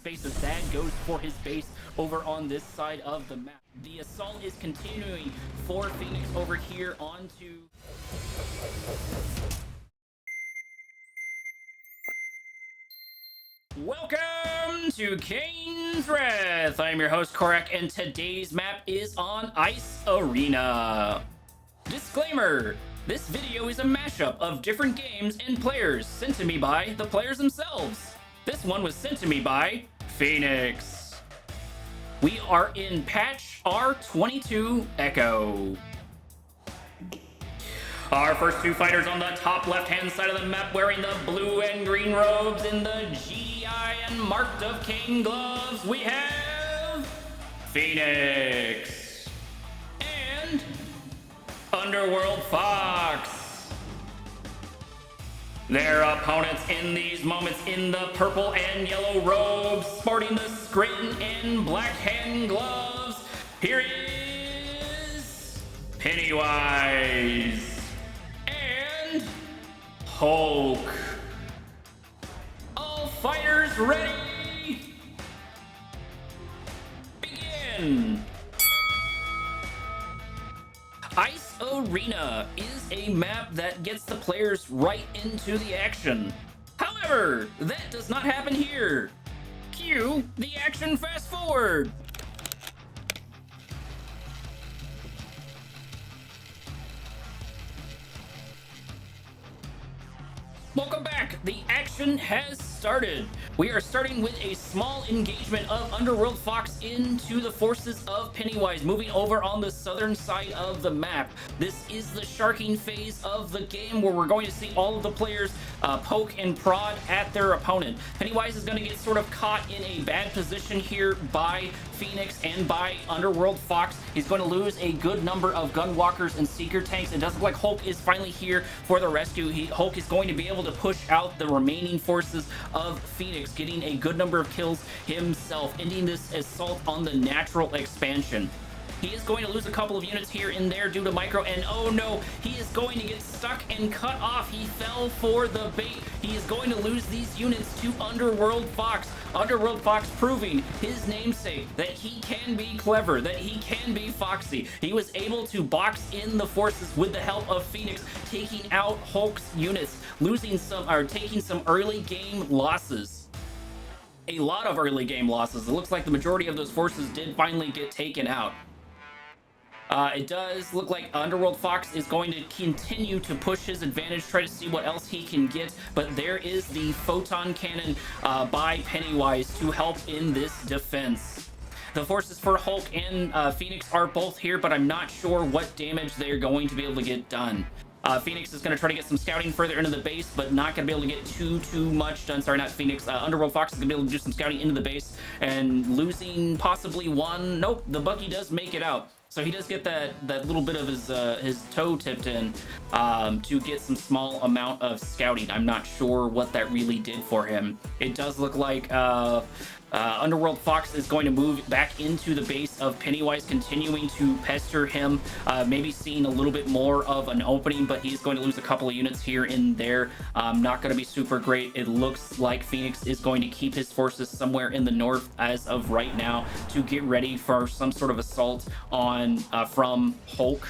space as Thad goes for his base over on this side of the map. The assault is continuing for Phoenix over here onto... Welcome to Kane's Wrath. I'm your host, Korak, and today's map is on Ice Arena. Disclaimer, this video is a mashup of different games and players sent to me by the players themselves. This one was sent to me by Phoenix. We are in patch R22 Echo. Our first two fighters on the top left-hand side of the map wearing the blue and green robes in the GDI and marked of Kane gloves, we have Phoenix and Underworld Fox. Their opponents in these moments in the purple and yellow robes, sporting the screen and black hand gloves. Here is Pennywise and Hulk. All fighters ready? Begin. Ice Arena is a map that gets the players right into the action. However, that does not happen here. Cue the action fast forward. Welcome back. The action has started. We are starting with a small engagement of Underworld Fox into the forces of Pennywise, moving over on the southern side of the map. This is the sharking phase of the game where we're going to see all of the players poke and prod at their opponent. Pennywise is going to get sort of caught in a bad position here by Phoenix and by Underworld Fox. He's going to lose a good number of gunwalkers and seeker tanks. It does look like Hulk is finally here for the rescue. Hulk is going to be able to push out the remaining forces of Phoenix, getting a good number of kills himself, ending this assault on the natural expansion. He is going to lose a couple of units here and there due to micro, and oh no, he is going to get stuck and cut off. He fell for the bait. He is going to lose these units to Underworld Fox. Underworld Fox proving his namesake that he can be clever, that he can be foxy. He was able to box in the forces with the help of Phoenix, taking out Hulk's units, losing some, or taking some early game losses. A lot of early game losses. It looks like the majority of those forces did finally get taken out. It does look like Underworld Fox is going to continue to push his advantage, try to see what else he can get, but there is the photon cannon by Pennywise to help in this defense. The forces for Hulk and Phoenix are both here, but I'm not sure what damage they're going to be able to get done. Phoenix is going to try to get some scouting further into the base, but not going to be able to get too much done. Sorry, not Phoenix. Underworld Fox is going to be able to do some scouting into the base and losing possibly one. Nope, the Bucky does make it out. So he does get that little bit of his toe tipped in to get some small amount of scouting. I'm not sure what that really did for him. It does look like Underworld Fox is going to move back into the base of Pennywise, continuing to pester him, maybe seeing a little bit more of an opening, but he's going to lose a couple of units here and there. Not going to be super great. It looks like Phoenix is going to keep his forces somewhere in the north as of right now to get ready for some sort of assault on from Hulk.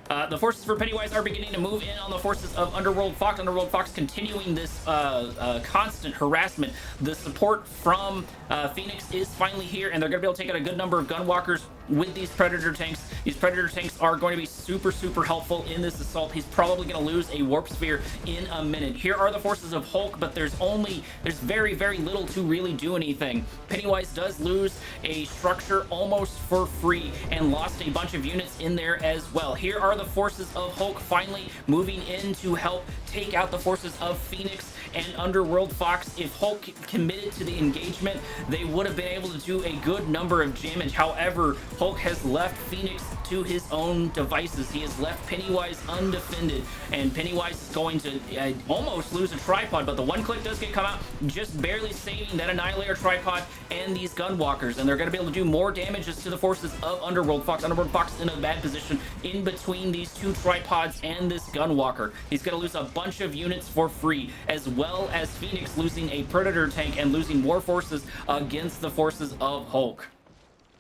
The forces for Pennywise are beginning to move in on the forces of Underworld Fox. Underworld Fox continuing this constant harassment. The support from Phoenix is finally here, and they're going to be able to take out a good number of gunwalkers with these Predator tanks. These Predator tanks are going to be super helpful in this assault. He's probably going to lose a warp sphere in a minute. Here are the forces of Hulk, but there's very little to really do anything. Pennywise does lose a structure almost for free and lost a bunch of units in there as well. Here are the forces of Hulk finally moving in to help take out the forces of Phoenix and Underworld Fox. If Hulk committed to the engagement, they would have been able to do a good number of damage. However, Hulk has left Phoenix to his own devices. He has left Pennywise undefended, and Pennywise is going to almost lose a tripod, but the one click does get come out, just barely saving that Annihilator tripod and these gunwalkers, and they're going to be able to do more damages to the forces of Underworld Fox. Underworld Fox in a bad position in between these two tripods and this gunwalker. He's going to lose a bunch bunch of units for free, as well as Phoenix losing a Predator tank and losing more forces against the forces of Hulk.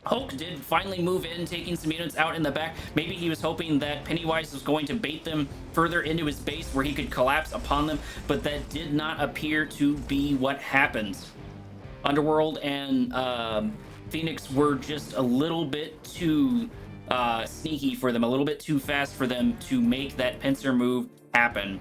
Hulk did finally move in, taking some units out in the back. Maybe he was hoping that Pennywise was going to bait them further into his base where he could collapse upon them, but that did not appear to be what happened. Underworld and Phoenix were just a little bit too sneaky for them, a little bit too fast for them to make that pincer move happen.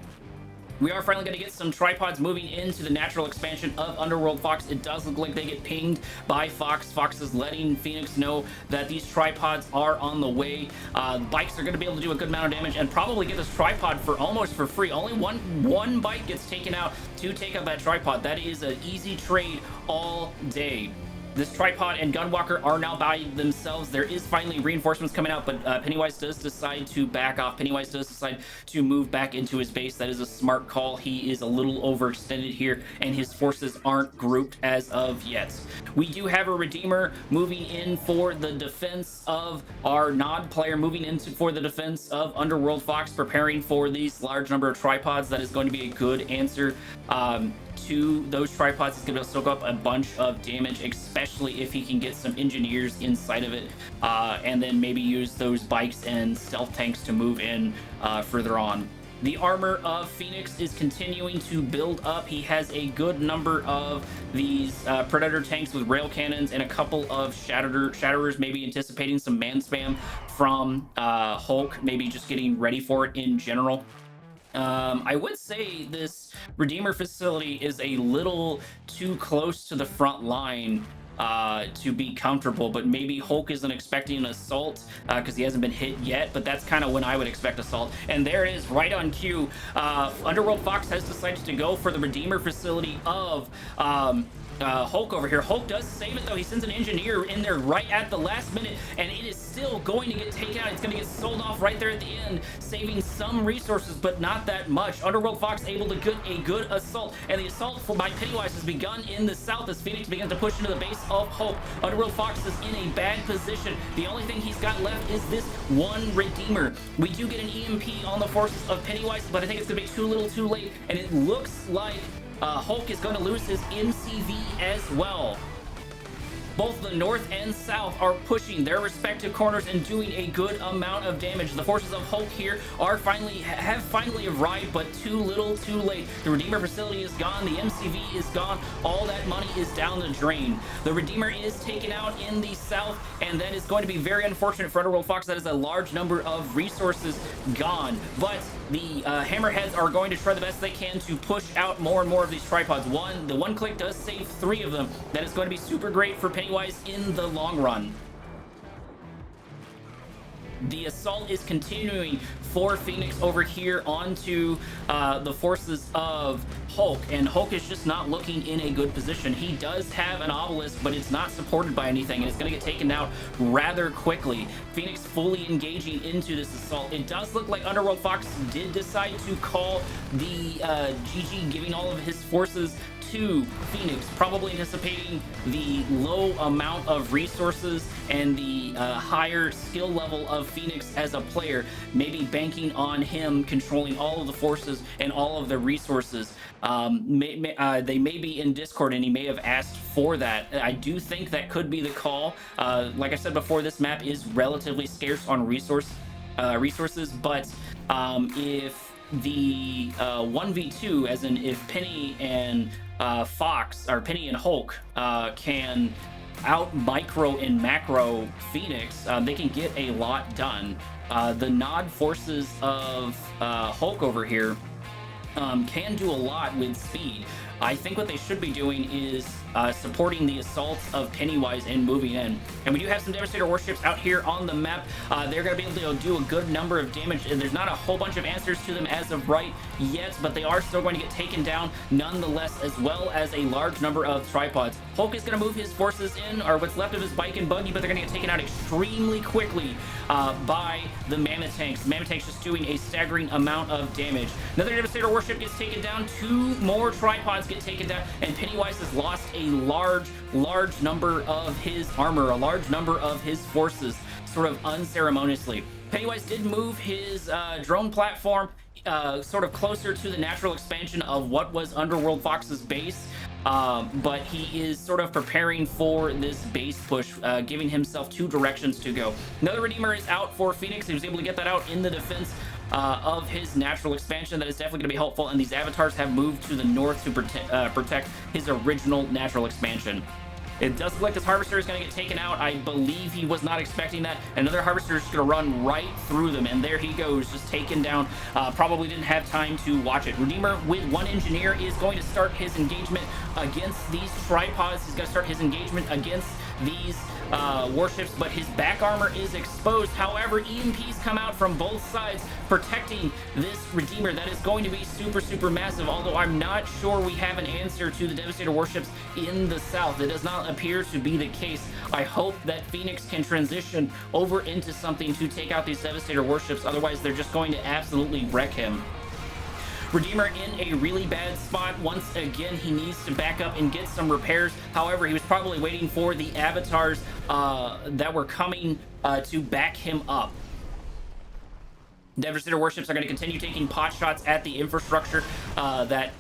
We are finally going to get some tripods moving into the natural expansion of Underworld Fox. It does look like they get pinged by Fox. Fox is letting Phoenix know that these tripods are on the way. Bikes are going to be able to do a good amount of damage and probably get this tripod for almost for free. Only one bike gets taken out to take out that tripod. That is an easy trade all day. This tripod and Gunwalker are now by themselves. There is finally reinforcements coming out, but Pennywise does decide to back off. Pennywise does decide to move back into his base. That is a smart call. He is a little overextended here, and his forces aren't grouped as of yet. We do have a Redeemer moving in for the defense of our Nod player, moving into for the defense of Underworld Fox, preparing for these large number of tripods. That is going to be a good answer to those tripods. It's going to soak up a bunch of damage, especially if he can get some engineers inside of it, and then maybe use those bikes and stealth tanks to move in further on. The armor of Phoenix is continuing to build up. He has a good number of these Predator tanks with rail cannons and a couple of Shatterers, maybe anticipating some man spam from Hulk, maybe just getting ready for it in general. I would say this Redeemer facility is a little too close to the front line to be comfortable, but maybe Hulk isn't expecting an assault because he hasn't been hit yet, but that's kind of when I would expect assault. And there it is, right on cue. Underworld Fox has decided to go for the Redeemer facility of Hulk over here. Hulk does save it though. He sends an engineer in there right at the last minute, and it is still going to get taken out. It's going to get sold off right there at the end, saving some resources, but not that much. Underworld Fox able to get a good assault, and the assault by Pennywise has begun in the south as Phoenix begins to push into the base of Hulk. Underworld Fox is in a bad position. The only thing he's got left is this one Redeemer. We do get an EMP on the forces of Pennywise, but I think it's going to be too little too late, and it looks like Hulk is going to lose his MCV as well. Both the north and south are pushing their respective corners and doing a good amount of damage. The forces of Hulk here have finally arrived, but too little too late. The Redeemer facility is gone. The MCV is gone. All that money is down the drain. The Redeemer is taken out in the south, and that is going to be very unfortunate for Underworld Fox. That is a large number of resources gone, but the Hammerheads are going to try the best they can to push out more and more of these tripods. The one click does save 3 of them. That is going to be super great for Pennywise in the long run. The assault is continuing for Phoenix over here onto the forces of Hulk, and Hulk is just not looking in a good position. He does have an obelisk, but it's not supported by anything, and it's going to get taken out rather quickly. Phoenix fully engaging into this assault. It does look like Underworld Fox did decide to call the GG, giving all of his forces to Phoenix, probably anticipating the low amount of resources and the higher skill level of Phoenix as a player, maybe banking on him controlling all of the forces and all of the resources. They may be in Discord, and he may have asked for that. I do think that could be the call. Like I said before, this map is relatively scarce on resources, but if the 1v2, as in if Penny and Penny and Hulk can out micro and macro Phoenix, they can get a lot done. The Nod forces of Hulk over here can do a lot with speed. I think what they should be doing is supporting the assaults of Pennywise and moving in. And we do have some Devastator warships out here on the map. They're going to be able to do a good number of damage, and there's not a whole bunch of answers to them as of right yet, but they are still going to get taken down nonetheless, as well as a large number of tripods. Hulk is going to move his forces in, or what's left of his bike and buggy, but they're going to get taken out extremely quickly by the Mammoth tanks. The Mammoth tanks just doing a staggering amount of damage. Another Devastator warship gets taken down. 2 more tripods get taken down, and Pennywise has lost a large number of his armor, a large number of his forces, sort of unceremoniously. Pennywise did move his drone platform sort of closer to the natural expansion of what was Underworld Fox's base. But he is sort of preparing for this base push, giving himself 2 directions to go. Another Redeemer is out for Phoenix. He was able to get that out in the defense of his natural expansion. That is definitely going to be helpful, and these avatars have moved to the north to protect his original natural expansion. It does look like this Harvester is going to get taken out. I believe he was not expecting that. Another Harvester is going to run right through them, and there he goes, just taken down. Probably didn't have time to watch it. Redeemer with 1 Engineer is going to start his engagement against these tripods. He's going to start his engagement against these warships, but his back armor is exposed. However, EMPs come out from both sides, protecting this Redeemer. That is going to be super massive, although I'm not sure we have an answer to the Devastator warships in the south. It does not appear to be the case. I hope that Phoenix can transition over into something to take out these Devastator warships, otherwise they're just going to absolutely wreck him. Redeemer in a really bad spot. Once again, he needs to back up and get some repairs. However, he was probably waiting for the avatars that were coming to back him up. Devastator warships are going to continue taking pot shots at the infrastructure that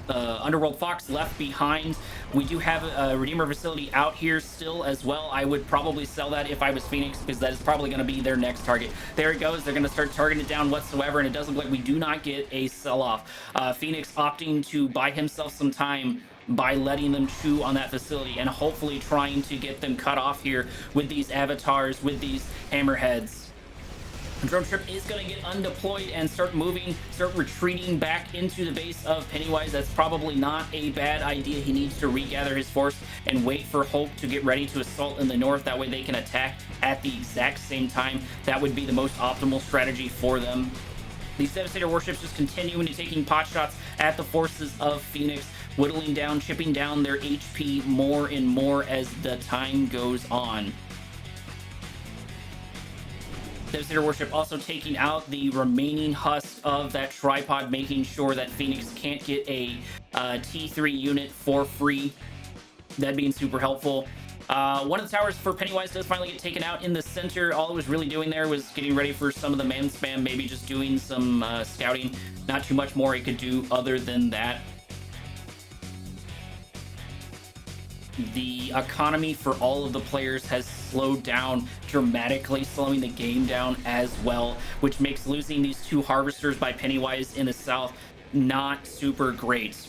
Underworld Fox left behind. We do have a Redeemer facility out here still as well. I would probably sell that if I was Phoenix, because that is probably going to be their next target. There it goes. They're going to start targeting it down whatsoever, and it doesn't look like we do not get a sell-off. Phoenix opting to buy himself some time by letting them chew on that facility and hopefully trying to get them cut off here with these avatars, with these hammerheads. The drone ship is going to get undeployed and start retreating back into the base of Pennywise. That's probably not a bad idea. He needs to regather his force and wait for Hulk to get ready to assault in the north. That way they can attack at the exact same time. That would be the most optimal strategy for them. These Devastator warships just continuing to taking pot shots at the forces of Phoenix, whittling down, chipping down their HP more and more as the time goes on. Devastator warship also taking out the remaining husk of that tripod, making sure that Phoenix can't get a T3 unit for free. That being super helpful. One of the towers for Pennywise does finally get taken out in the center. All it was really doing there was getting ready for some of the man spam, maybe just doing some scouting. Not too much more it could do other than that. The economy for all of the players has slowed down dramatically, slowing the game down as well, which makes losing these 2 harvesters by Pennywise in the south not super great.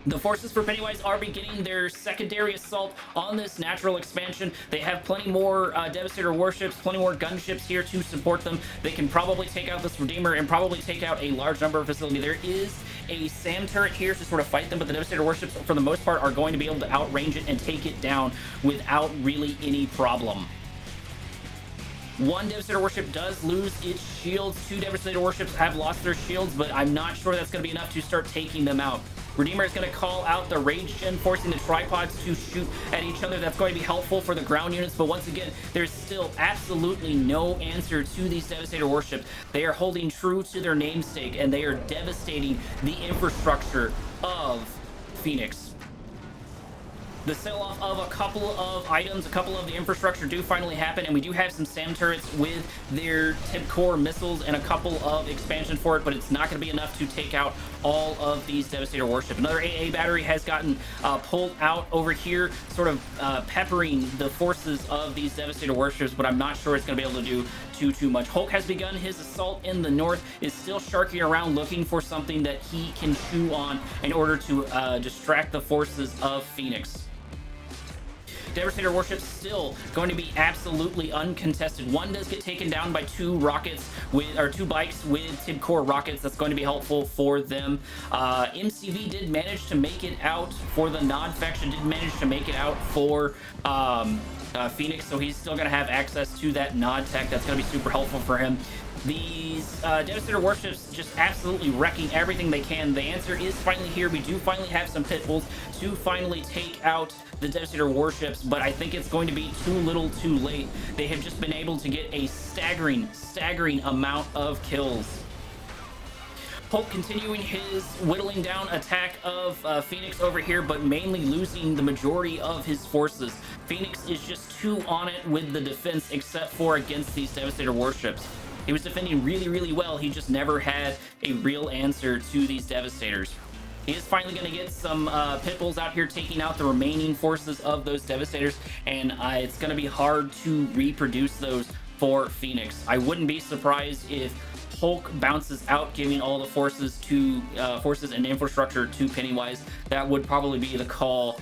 The forces for Pennywise are beginning their secondary assault on this natural expansion. They have plenty more Devastator warships, plenty more gunships here to support them. They can probably take out this Redeemer and probably take out a large number of facilities. There is a SAM turret here to sort of fight them, but the Devastator warships, for the most part, are going to be able to outrange it and take it down without really any problem. 1 Devastator warship does lose its shields. 2 Devastator warships have lost their shields, but I'm not sure that's going to be enough to start taking them out. Redeemer is going to call out the Rage Gen, forcing the tripods to shoot at each other. That's going to be helpful for the ground units, but once again, there's still absolutely no answer to these Devastator warships. They are holding true to their namesake, and they are devastating the infrastructure of Phoenix. The sell-off of a couple of items, a couple of the infrastructure do finally happen, and we do have some SAM turrets with their tip core missiles and a couple of expansion for it, but it's not going to be enough to take out all of these Devastator warships. Another AA battery has gotten pulled out over here, sort of peppering the forces of these Devastator warships, but I'm not sure it's going to be able to do too much. Hulk has begun his assault in the north, is still sharking around looking for something that he can chew on in order to distract the forces of Phoenix. Devastator warships still going to be absolutely uncontested. 1 does get taken down by 2 rockets with, or 2 bikes with tip core rockets. That's going to be helpful for them. MCV did manage to make it out for the Nod faction, did manage to make it out for Phoenix, so he's still going to have access to that Nod tech. That's going to be super helpful for him. These Devastator warships just absolutely wrecking everything they can. The answer is finally here. We do finally have some pit bulls to finally take out the Devastator warships, but I think it's going to be too little too late. They have just been able to get a staggering amount of kills. Hulk continuing his whittling down attack of Phoenix over here, but mainly losing the majority of his forces. Phoenix is just too on it with the defense, except for against these Devastator warships. He was defending really, really well. He just never had a real answer to these Devastators. He is finally going to get some pit bulls out here taking out the remaining forces of those Devastators, and it's going to be hard to reproduce those for Phoenix. I wouldn't be surprised if Hulk bounces out, giving all the forces and infrastructure to Pennywise. That would probably be the call,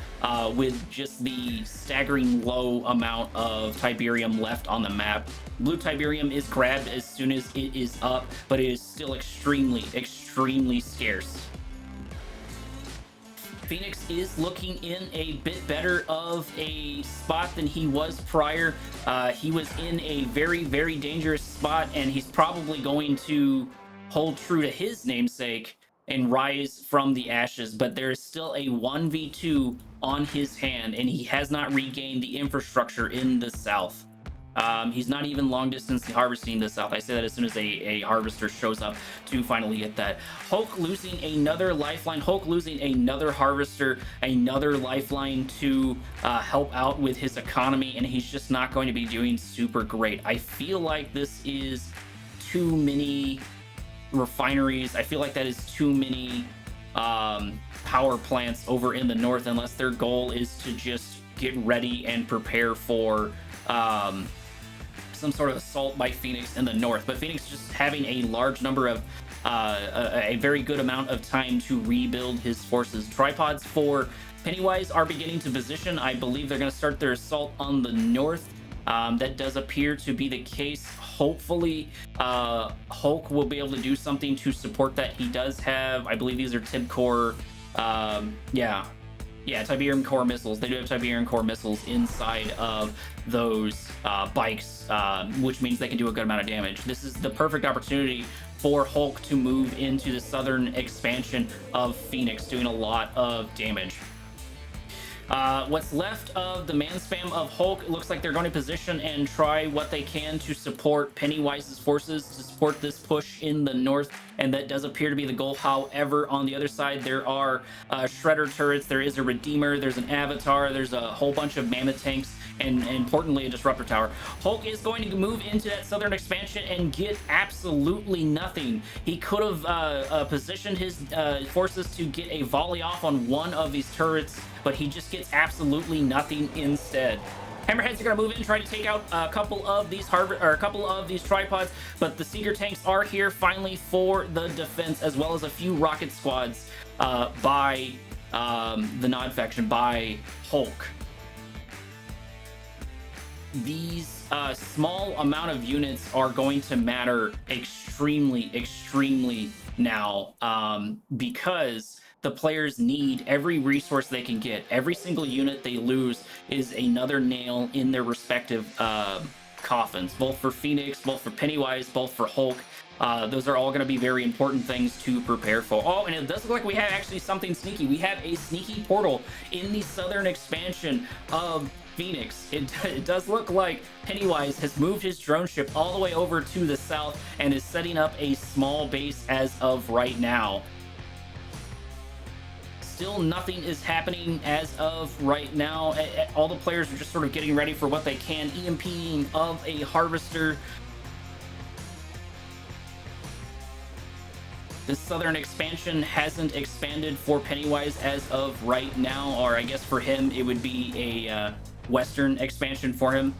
with just the staggering low amount of Tiberium left on the map. Blue Tiberium is grabbed as soon as it is up, but it is still extremely, extremely scarce. Phoenix is looking in a bit better of a spot than he was prior. He was in a very, very dangerous spot, and he's probably going to hold true to his namesake and rise from the ashes, but there is still a 1v2 on his hand, and he has not regained the infrastructure in the south. He's not even long distance harvesting the south. I say that as soon as a harvester shows up to finally get that. Hulk losing another lifeline. Hulk losing another harvester, another lifeline to help out with his economy, and he's just not going to be doing super great. I feel like this is too many refineries. I feel like that is too many power plants over in the north, unless their goal is to just get ready and prepare for some sort of assault by Phoenix in the north. But Phoenix just having a large number of a very good amount of time to rebuild his forces. Tripods for Pennywise are beginning to position. I believe they're going to start their assault on the north. That does appear to be the case. Hopefully Hulk will be able to do something to support that. He does have, I believe these are Tib Core, Tiberium core missiles. They do have Tiberium core missiles inside of those bikes, which means they can do a good amount of damage. This is the perfect opportunity for Hulk to move into the southern expansion of Phoenix, doing a lot of damage. What's left of the man spam of Hulk, it looks like they're going to position and try what they can to support Pennywise's forces, to support this push in the north, and that does appear to be the goal. However, on the other side, there are Shredder turrets, there is a Redeemer, there's an Avatar, there's a whole bunch of Mammoth tanks, and importantly, a Disruptor Tower. Hulk is going to move into that southern expansion and get absolutely nothing. He could have positioned his forces to get a volley off on one of these turrets, but he just gets absolutely nothing instead. Hammerheads are going to move in, try to take out a couple of these tripods, but the Seeker tanks are here finally for the defense, as well as a few rocket squads by the Nod faction, by Hulk. These small amount of units are going to matter extremely, extremely now, because the players need every resource they can get. Every single unit they lose is another nail in their respective coffins, both for Phoenix, both for Pennywise, both for Hulk. Those are all going to be very important things to prepare for. Oh, and it does look like we have actually something sneaky. We have a sneaky portal in the southern expansion of Phoenix. It does look like Pennywise has moved his drone ship all the way over to the south and is setting up a small base as of right now. Still nothing is happening as of right now. All the players are just sort of getting ready for what they can. EMPing of a harvester. The southern expansion hasn't expanded for Pennywise as of right now, or I guess for him it would be a western expansion for him.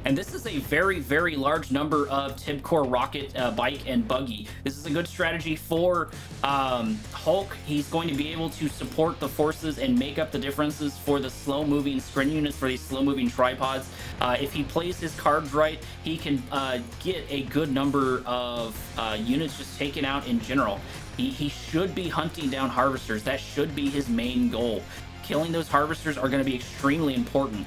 And this is a very, very large number of Tibcore rocket, bike, and buggy. This is a good strategy for Hulk. He's going to be able to support the forces and make up the differences for the slow-moving sprint units, for these slow-moving tripods. If he plays his cards right, he can get a good number of units just taken out in general. He should be hunting down harvesters. That should be his main goal. Killing those harvesters are going to be extremely important.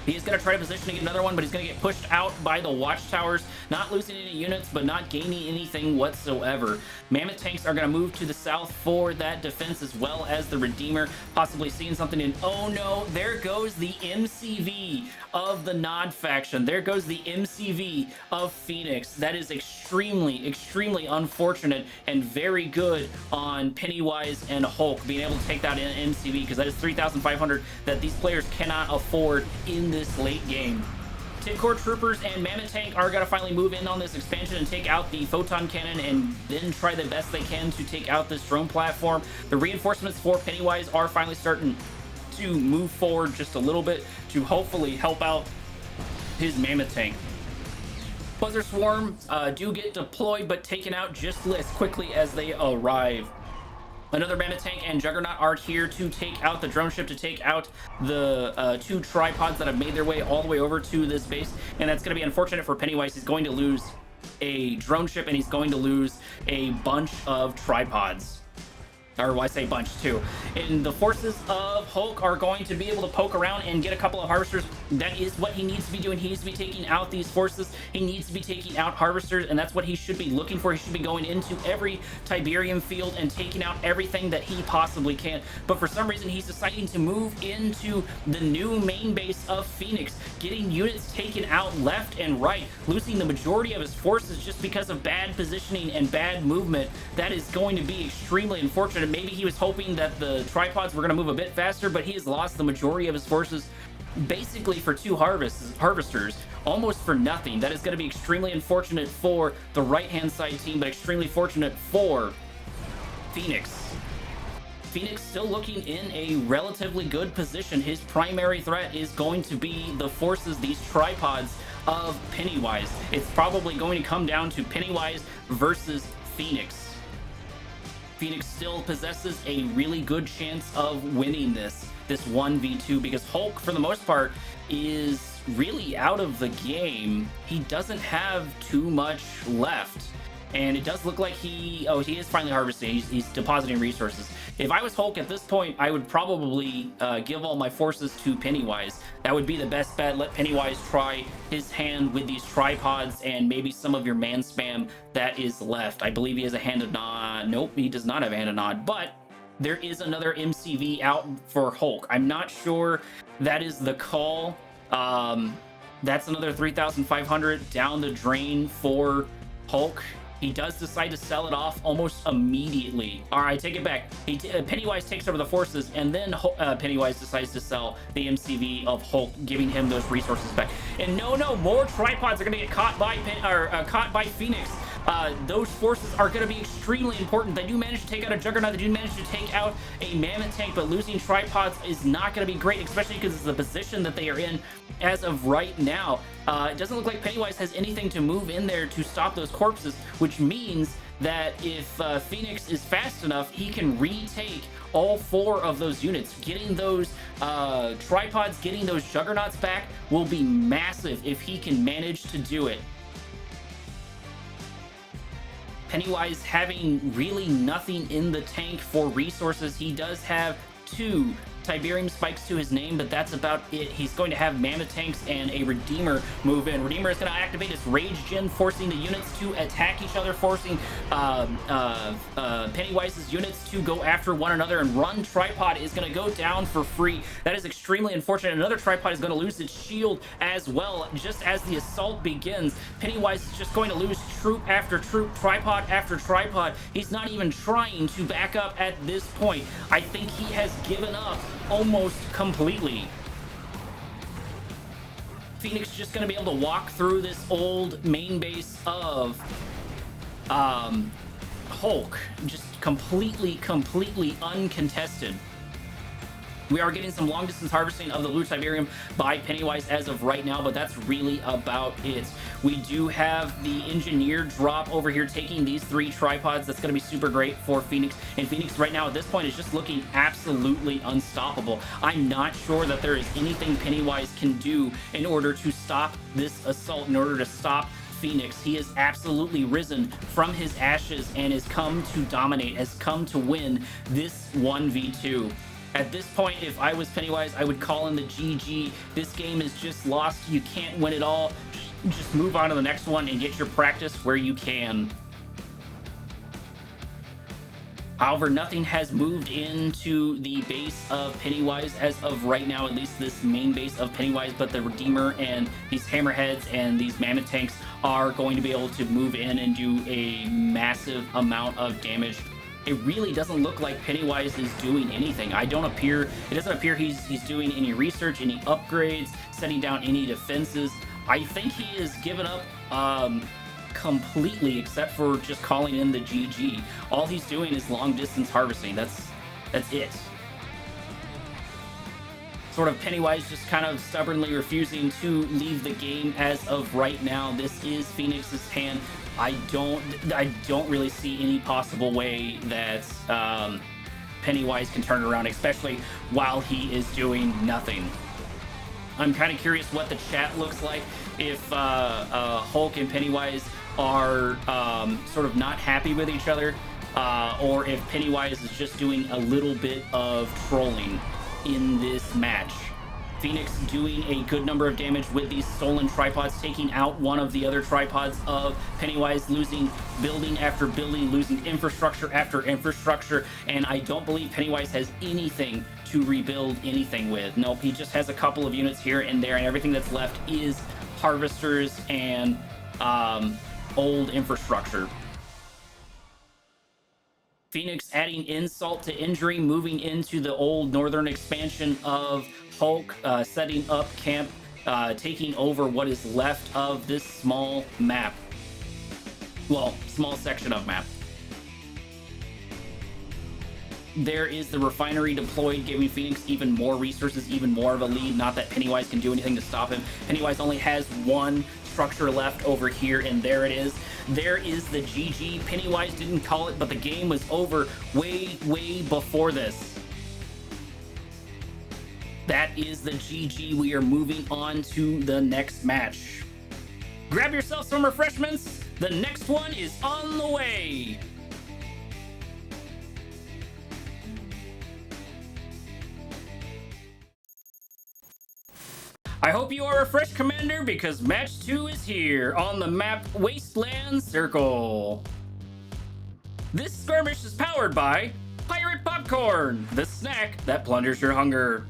He is going to try to position to get another one, but he's going to get pushed out by the watchtowers, not losing any units, but not gaining anything whatsoever. Mammoth tanks are going to move to the south for that defense, as well as the Redeemer, possibly seeing something in... Oh no, there goes the MCV of the Nod faction. There goes the MCV of Phoenix. That is extremely, extremely unfortunate and very good on Pennywise and Hulk being able to take that in MCV, because that is 3,500 that these players cannot afford in this late game. Tin Core Troopers and Mammoth Tank are going to finally move in on this expansion and take out the Photon Cannon and then try the best they can to take out this drone platform. The reinforcements for Pennywise are finally starting to move forward just a little bit to hopefully help out his Mammoth Tank. Buzzer Swarm do get deployed but taken out just as quickly as they arrive. Another Mammoth Tank and Juggernaut are here to take out the drone ship, to take out the 2 tripods that have made their way all the way over to this base. And that's going to be unfortunate for Pennywise. He's going to lose a drone ship and he's going to lose a bunch of tripods. Or I say bunch too. And the forces of Hulk are going to be able to poke around and get a couple of harvesters. That is what he needs to be doing. He needs to be taking out these forces. He needs to be taking out harvesters, and that's what he should be looking for. He should be going into every Tiberium field and taking out everything that he possibly can. But for some reason, he's deciding to move into the new main base of Phoenix, getting units taken out left and right, losing the majority of his forces just because of bad positioning and bad movement. That is going to be extremely unfortunate. Maybe he was hoping that the tripods were going to move a bit faster, but he has lost the majority of his forces basically for 2 harvesters, almost for nothing. That is going to be extremely unfortunate for the right-hand side team, but extremely fortunate for Phoenix. Phoenix still looking in a relatively good position. His primary threat is going to be the forces, these tripods of Pennywise. It's probably going to come down to Pennywise versus Phoenix. Phoenix still possesses a really good chance of winning this 1v2 because Hulk, for the most part, is really out of the game. He doesn't have too much left. And it does look like he is finally harvesting. He's depositing resources. If I was Hulk at this point, I would probably give all my forces to Pennywise. That would be the best bet. Let Pennywise try his hand with these tripods and maybe some of your man spam that is left. I believe he has a hand of nod. Nope, he does not have a hand of nod, but there is another MCV out for Hulk. I'm not sure that is the call. That's another 3,500 down the drain for Hulk. He does decide to sell it off almost immediately. All right, take it back. Pennywise takes over the forces, and then Pennywise decides to sell the MCV of Hulk, giving him those resources back. And no, more tripods are going to get caught by Phoenix. Those forces are going to be extremely important. They do manage to take out a Juggernaut. They do manage to take out a Mammoth Tank, but losing tripods is not going to be great, especially because it's the position that they are in as of right now. It doesn't look like Pennywise has anything to move in there to stop those corpses, which means that if Phoenix is fast enough, he can retake all 4 of those units. Getting those tripods, getting those Juggernauts back will be massive if he can manage to do it. Pennywise having really nothing in the tank for resources. He does have 2 Tiberium spikes to his name, but that's about it. He's going to have Mammoth Tanks and a Redeemer move in. Redeemer is going to activate his Rage Gen, forcing the units to attack each other, forcing Pennywise's units to go after one another, and Run Tripod is going to go down for free. That is extremely unfortunate. Another Tripod is going to lose its shield as well. Just as the assault begins, Pennywise is just going to lose troop after troop, tripod after tripod. He's not even trying to back up at this point. I think he has given up almost completely. Phoenix just going to be able to walk through this old main base of Hulk, just completely uncontested. We are getting some long distance harvesting of the Blue Tiberium by Pennywise as of right now, but that's really about it. We do have the engineer drop over here taking these 3 tripods. That's going to be super great for Phoenix. And Phoenix right now at this point is just looking absolutely unstoppable. I'm not sure that there is anything Pennywise can do in order to stop this assault, in order to stop Phoenix. He has absolutely risen from his ashes and has come to dominate, has come to win this 1v2. At this point, if I was Pennywise, I would call in the GG. This game is just lost. You can't win it all. Just move on to the next one and get your practice where you can. However, nothing has moved into the base of Pennywise as of right now, at least this main base of Pennywise, but the Redeemer and these Hammerheads and these Mammoth Tanks are going to be able to move in and do a massive amount of damage. It really doesn't look like Pennywise is doing anything. It doesn't appear he's doing any research, any upgrades, setting down any defenses. I think he has given up completely, except for just calling in the GG. All he's doing is long distance harvesting. That's it. Sort of Pennywise just kind of stubbornly refusing to leave the game as of right now. This is Phoenix's hand. I don't really see any possible way that Pennywise can turn it around, especially while he is doing nothing. I'm kind of curious what the chat looks like if Hulk and Pennywise are sort of not happy with each other, or if Pennywise is just doing a little bit of trolling in this match. Phoenix doing a good number of damage with these stolen tripods, taking out one of the other tripods of Pennywise, losing building after building, losing infrastructure after infrastructure, and I don't believe Pennywise has anything to rebuild anything with. Nope, he just has a couple of units here and there, and everything that's left is harvesters and old infrastructure. Phoenix adding insult to injury, moving into the old northern expansion of Hulk, setting up camp, taking over what is left of this small map. Well, small section of map. There is the refinery deployed, giving Phoenix even more resources, even more of a lead. Not that Pennywise can do anything to stop him. Pennywise only has one structure left over here, and there it is. There is the GG. Pennywise didn't call it, but the game was over way before this. That is the GG. We are moving on to the next match. Grab yourself some refreshments. The next one is on the way. I hope you are refreshed, Commander, because match 2 is here on the map Wasteland Circle. This skirmish is powered by Pirate Popcorn, the snack that plunders your hunger.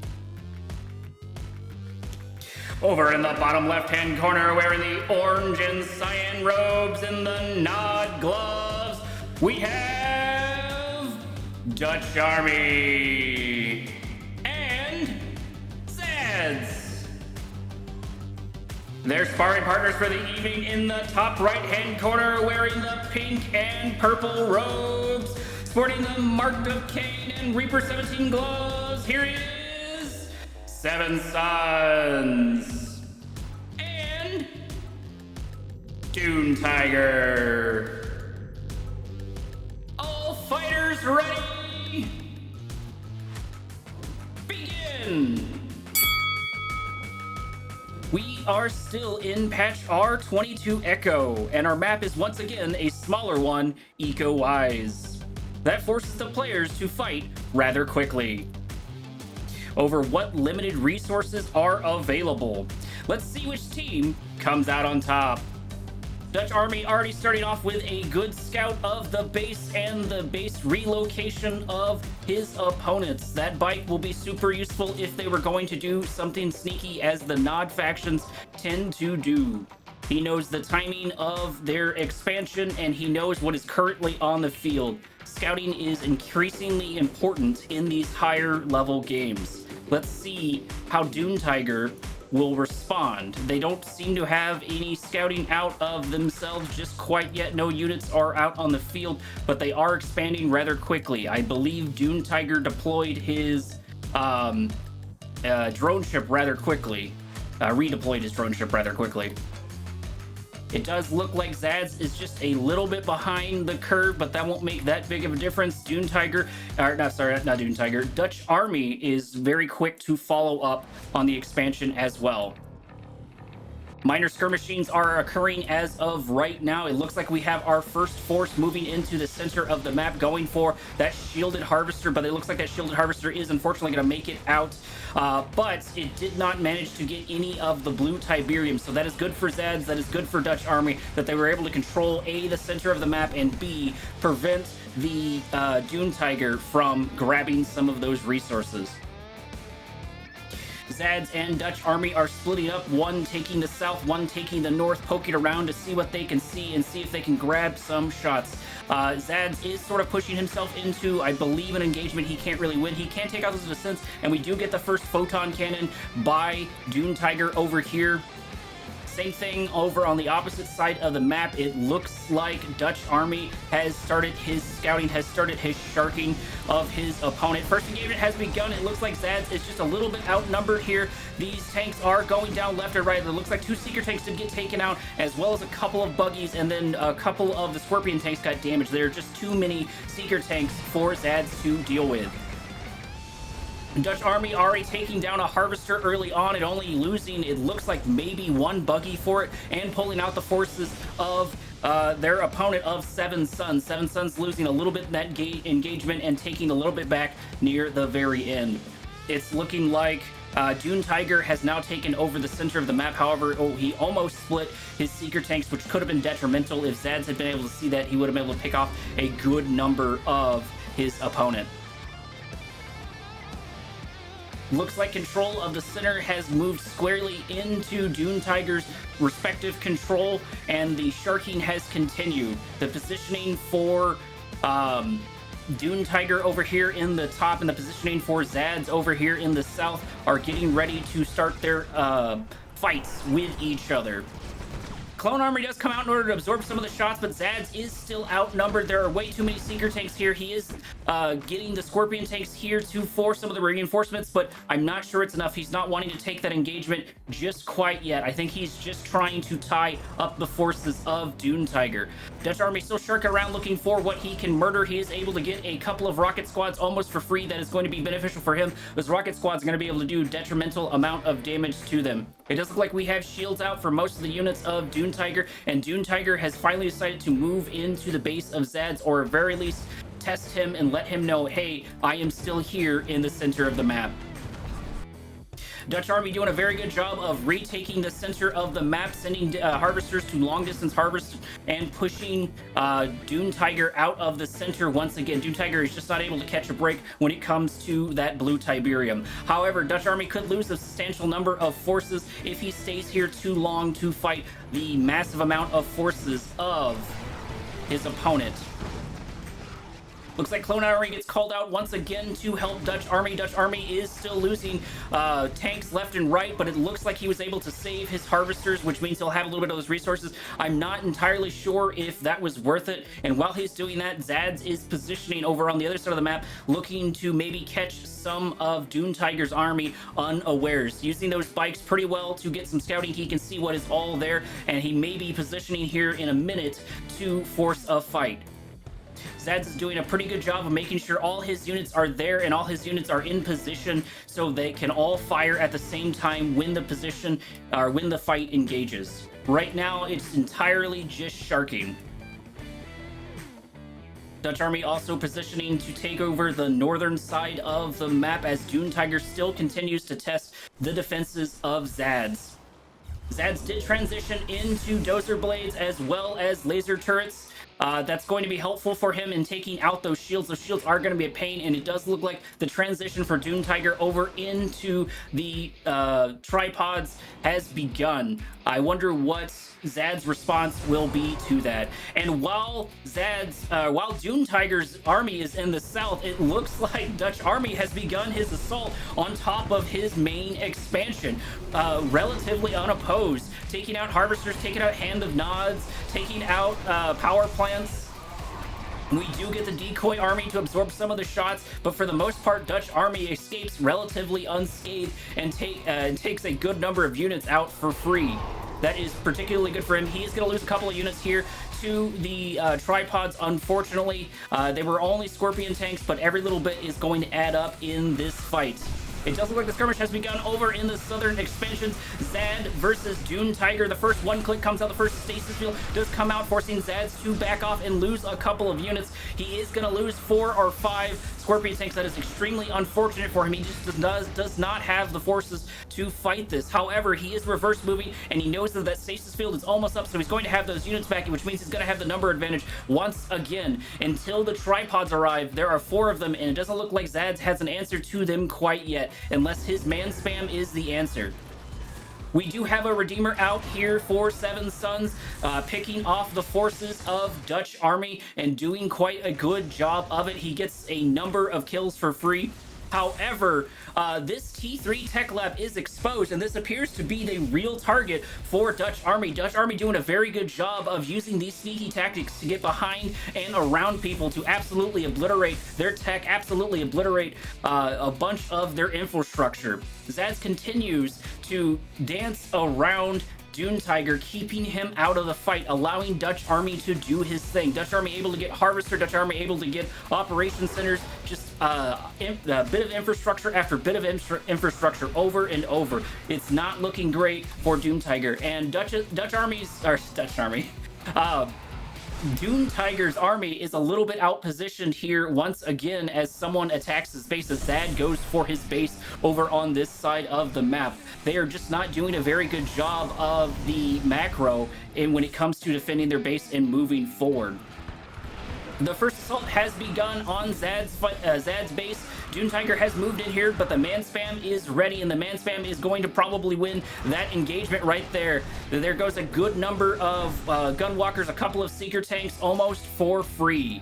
Over in the bottom left-hand corner, wearing the orange and cyan robes and the nod gloves, we have Dutch Army and Zads. Their sparring partners for the evening in the top right-hand corner, wearing the pink and purple robes, sporting the marked of Kane and Reaper 17 gloves. Here is Seven Sons and Dune Tiger. All fighters ready? Begin! We are still in patch R22 Echo, and our map is once again a smaller one, eco-wise. That forces the players to fight rather quickly over what limited resources are available. Let's see which team comes out on top. Dutch Army already starting off with a good scout of the base and the base relocation of his opponents. That bite will be super useful if they were going to do something sneaky, as the Nod factions tend to do. He knows the timing of their expansion, and he knows what is currently on the field. Scouting is increasingly important in these higher level games. Let's see how Dune Tiger will respond. They don't seem to have any scouting out of themselves just quite yet. No units are out on the field, but they are expanding rather quickly. I believe Dune Tiger deployed his drone ship rather quickly. Redeployed his drone ship rather quickly. It does look like Zads is just a little bit behind the curve, but that won't make that big of a difference. Dune Tiger, not Dune Tiger, Dutch Army is very quick to follow up on the expansion as well. Minor skirmishings are occurring as of right now. It looks like we have our first force moving into the center of the map, going for that shielded harvester, but it looks like that shielded harvester is unfortunately going to make it out, but it did not manage to get any of the blue Tiberium, so that is good for Zads, that is good for Dutch Army, that they were able to control A, the center of the map, and B, prevent the Dune Tiger from grabbing some of those resources. Zads and Dutch Army are splitting up, one taking the south, one taking the north, poking around to see what they can see and see if they can grab some shots. Zads is sort of pushing himself into, I believe, an engagement he can't really win. He can take out those descents, and we do get the first photon cannon by Dune Tiger over here. Same thing over on the opposite side of the map. It looks like Dutch Army has started his scouting, has started his sharking of his opponent. First engagement has begun. It looks like Zads is just a little bit outnumbered here. These tanks are going down left or right. It looks like 2 Seeker tanks did get taken out, as well as a couple of buggies, and then a couple of the Scorpion tanks got damaged. There are just too many Seeker tanks for Zads to deal with. Dutch Army already taking down a Harvester early on and only losing, it looks like, maybe 1 buggy for it, and pulling out the forces of their opponent of Seven Suns. Seven Suns losing a little bit in that engagement and taking a little bit back near the very end. It's looking like Dune Tiger has now taken over the center of the map. However, he almost split his Seeker tanks, which could have been detrimental. If Zads had been able to see that, he would have been able to pick off a good number of his opponent. Looks like control of the center has moved squarely into Dune Tiger's respective control, and the sharking has continued. The positioning for Dune Tiger over here in the top and the positioning for Zads over here in the south are getting ready to start their fights with each other. Clone Army does come out in order to absorb some of the shots, but Zads is still outnumbered. There are way too many Seeker tanks here. He is getting the Scorpion tanks here to force some of the reinforcements, but I'm not sure it's enough. He's not wanting to take that engagement just quite yet. I think he's just trying to tie up the forces of Dune Tiger. Dutch Army still sharking around looking for what he can murder. He is able to get a couple of rocket squads almost for free. That is going to be beneficial for him. Those rocket squads are going to be able to do detrimental amount of damage to them. It does look like we have shields out for most of the units of Dune Tiger, and Dune Tiger has finally decided to move into the base of Zads, or at very least test him and let him know, hey, I am still here in the center of the map. Dutch Army doing a very good job of retaking the center of the map, sending harvesters to long distance harvest and pushing Dune Tiger out of the center once again. Dune Tiger is just not able to catch a break when it comes to that blue Tiberium. However, Dutch Army could lose a substantial number of forces if he stays here too long to fight the massive amount of forces of his opponent. Looks like Clone Army gets called out once again to help Dutch Army. Dutch Army is still losing tanks left and right, but it looks like he was able to save his harvesters, which means he'll have a little bit of those resources. I'm not entirely sure if that was worth it. And while he's doing that, Zads is positioning over on the other side of the map, looking to maybe catch some of Dune Tiger's army unawares, using those bikes pretty well to get some scouting. He can see what is all there, and he may be positioning here in a minute to force a fight. Zads is doing a pretty good job of making sure all his units are there and all his units are in position so they can all fire at the same time when the position or when the fight engages. Right now, it's entirely just sharking. Dutch Army also positioning to take over the northern side of the map as Dune Tiger still continues to test the defenses of Zads. Zads did transition into dozer blades as well as laser turrets. That's going to be helpful for him in taking out those shields. Those shields are going to be a pain, and it does look like the transition for Dune Tiger over into the tripods has begun. I wonder what Zad's response will be to that. And while Dune Tiger's army is in the south, it looks like Dutch Army has begun his assault on top of his main expansion, relatively unopposed, taking out harvesters, taking out Hand of Nods, taking out power plants. We do get the decoy army to absorb some of the shots, but for the most part, Dutch Army escapes relatively unscathed and takes a good number of units out for free. That is particularly good for him. He is going to lose a couple of units here to the tripods, unfortunately. They were only Scorpion tanks, but every little bit is going to add up in this fight. It does look like the skirmish has begun over in the southern expansions. Zad versus Dune Tiger. The first one click comes out. The first stasis field does come out, forcing Zads to back off and lose a couple of units. He is going to lose 4 or 5 Scorpion tanks. That is extremely unfortunate for him. He just does not have the forces to fight this. However, he is reverse moving, and he knows that stasis field is almost up, so he's going to have those units back, which means he's going to have the number advantage once again. Until the tripods arrive, there are 4 of them, and it doesn't look like Zads has an answer to them quite yet, unless his man spam is the answer. We do have a Redeemer out here for Seven Suns, picking off the forces of Dutch Army and doing quite a good job of it. He gets a number of kills for free. However, this T3 Tech Lab is exposed, and this appears to be the real target for Dutch Army. Dutch Army doing a very good job of using these sneaky tactics to get behind and around people to absolutely obliterate their tech, absolutely obliterate a bunch of their infrastructure. Zaz continues to dance around Dune Tiger, keeping him out of the fight, allowing Dutch Army to do his thing. Dutch Army able to get Harvester, Dutch Army able to get operation centers, just a bit of infrastructure after bit of infrastructure over and over. It's not looking great for Dune Tiger, and Dutch Army's, or Dutch Army, Dune Tiger's army is a little bit outpositioned here once again as someone attacks his base, as Zad goes for his base over on this side of the map. They are just not doing a very good job of the macro when it comes to defending their base and moving forward. The first assault has begun on Zad's base. Dune Tiger has moved in here, but the man spam is ready, and the man spam is going to probably win that engagement right there. There goes a good number of gunwalkers, a couple of seeker tanks almost for free.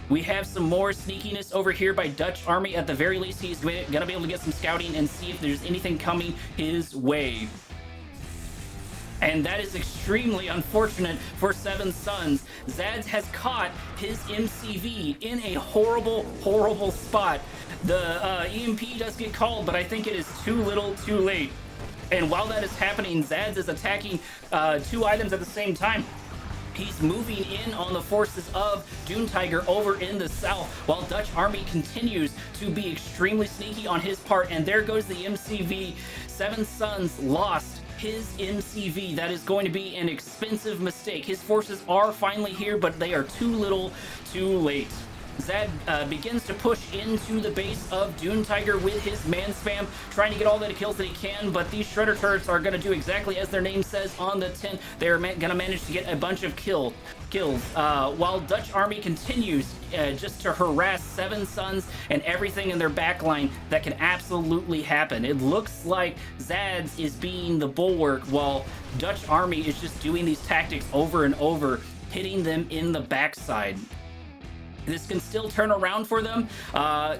We have some more sneakiness over here by Dutch Army. At the very least, he's going to be able to get some scouting and see if there's anything coming his way. And that is extremely unfortunate for Seven Sons. Zads has caught his MCV in a horrible, horrible spot. The EMP does get called, but I think it is too little, too late. And while that is happening, Zads is attacking two items at the same time. He's moving in on the forces of Dune Tiger over in the south, while Dutch Army continues to be extremely sneaky on his part. And there goes the MCV. Seven Sons lost his MCV. That is going to be an expensive mistake. His forces are finally here, but they are too little, too late. Zad begins to push into the base of Dune Tiger with his man spam, trying to get all the kills that he can, but these Shredder turrets are going to do exactly as their name says on the tin. They're going to manage to get a bunch of kills, while Dutch Army continues just to harass Seven Sons and everything in their backline that can absolutely happen. It looks like Zads is being the bulwark, while Dutch Army is just doing these tactics over and over, hitting them in the backside. This can still turn around for them.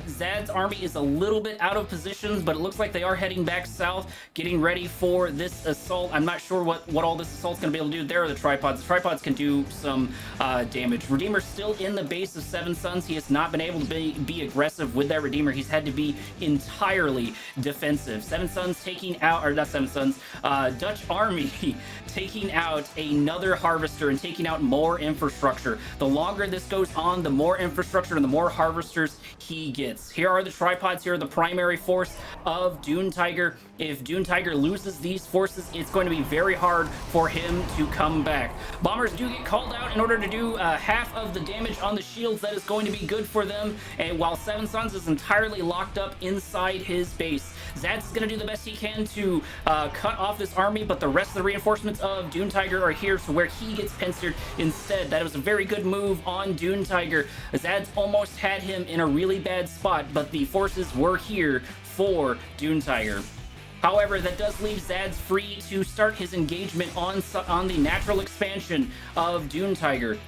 Zad's army is a little bit out of positions, but it looks like they are heading back south, getting ready for this assault. I'm not sure what all this assault's going to be able to do. There are the tripods. The tripods can do some damage. Redeemer's still in the base of Seven Sons. He has not been able to be aggressive with that Redeemer. He's had to be entirely defensive. Seven Sons taking out, or not Seven Sons, Dutch Army taking out another Harvester and taking out more infrastructure. The longer this goes on, the more infrastructure and the more harvesters he gets. Here are the tripods. Here are the primary force of Dune Tiger. If Dune Tiger loses these forces, it's going to be very hard for him to come back. Bombers do get called out in order to do half of the damage on the shields. That is going to be good for them, and while Seven Sons is entirely locked up inside his base. Zad's going to do the best he can to cut off this army, but the rest of the reinforcements of Dune Tiger are here to where he gets pincered instead. That was a very good move on Dune Tiger. Zad's almost had him in a really bad spot, but the forces were here for Dune Tiger. However, that does leave Zads free to start his engagement on the natural expansion of Dune Tiger,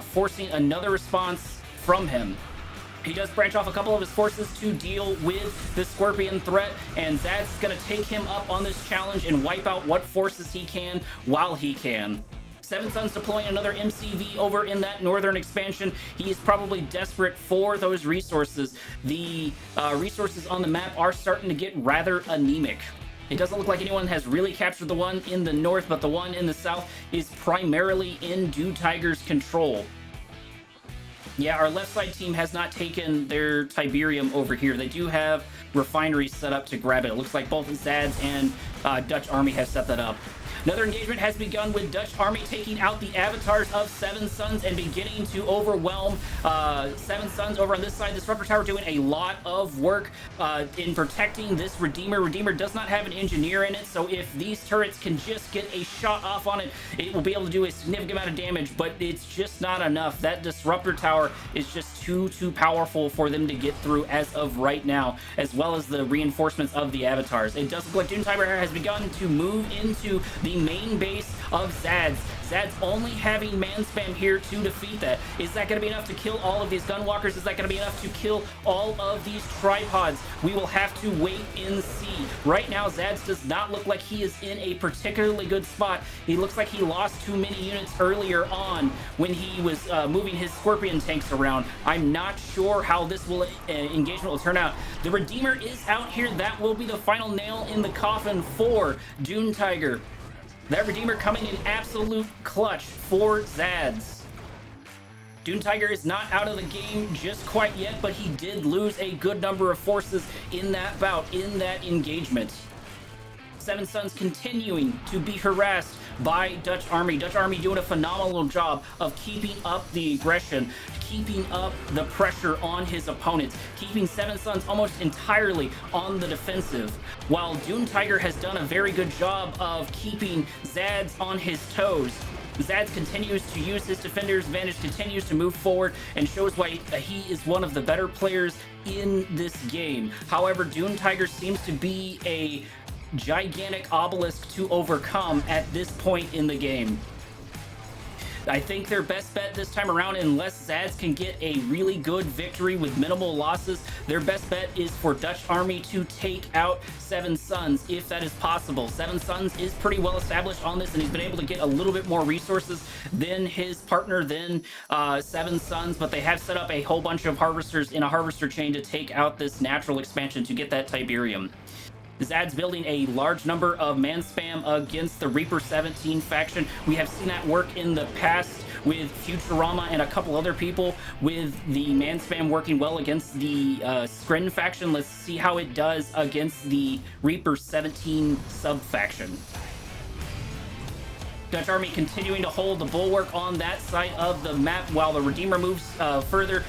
forcing another response from him. He does branch off a couple of his forces to deal with the Scorpion threat, and Zad's going to take him up on this challenge and wipe out what forces he can while he can. Seven Sons deploying another MCV over in that northern expansion. He is probably desperate for those resources. The resources on the map are starting to get rather anemic. It doesn't look like anyone has really captured the one in the north, but the one in the south is primarily in Dune Tiger's control. Yeah, our left side team has not taken their Tiberium over here. They do have refineries set up to grab it. It looks like both Zads and Dutch Army have set that up. Another engagement has begun with Dutch Army taking out the avatars of Seven Sons and beginning to overwhelm Seven Sons over on this side. Disruptor Tower doing a lot of work in protecting this Redeemer. Redeemer does not have an engineer in it, so if these turrets can just get a shot off on it, it will be able to do a significant amount of damage, but it's just not enough. That Disruptor Tower is just too powerful for them to get through as of right now, as well as the reinforcements of the avatars. It does look like Dune Tiger has begun to move into the the main base of Zads. Zads only having man spam here to defeat that. Is that going to be enough to kill all of these gunwalkers? Is that going to be enough to kill all of these tripods? We will have to wait and see. Right now, Zads does not look like he is in a particularly good spot. He looks like he lost too many units earlier on when he was moving his Scorpion tanks around. I'm not sure how this engagement will turn out. The Redeemer is out here. That will be the final nail in the coffin for Dune Tiger. That Redeemer coming in absolute clutch for Zads. Dune Tiger is not out of the game just quite yet, but he did lose a good number of forces in that bout, in that engagement. Seven Sons continuing to be harassed by Dutch Army. Dutch Army doing a phenomenal job of keeping up the aggression, keeping up the pressure on his opponents, keeping Seven Sons almost entirely on the defensive, while Dune Tiger has done a very good job of keeping Zads on his toes. Zads continues to use his defender's advantage, continues to move forward, and shows why he is one of the better players in this game. However, Dune Tiger seems to be a gigantic obelisk to overcome at this point in the game. I think their best bet this time around, unless Zads can get a really good victory with minimal losses, their best bet is for Dutch Army to take out Seven Sons, if that is possible. Seven Sons is pretty well established on this, and he's been able to get a little bit more resources than his partner, than Seven Sons, but they have set up a whole bunch of harvesters in a harvester chain to take out this natural expansion to get that Tiberium. Zad's building a large number of man spam against the Reaper 17 faction. We have seen that work in the past with Futurama and a couple other people, with the man spam working well against the Skrin faction. Let's see how it does against the Reaper 17 sub faction. Dutch Army continuing to hold the bulwark on that side of the map while the Redeemer moves further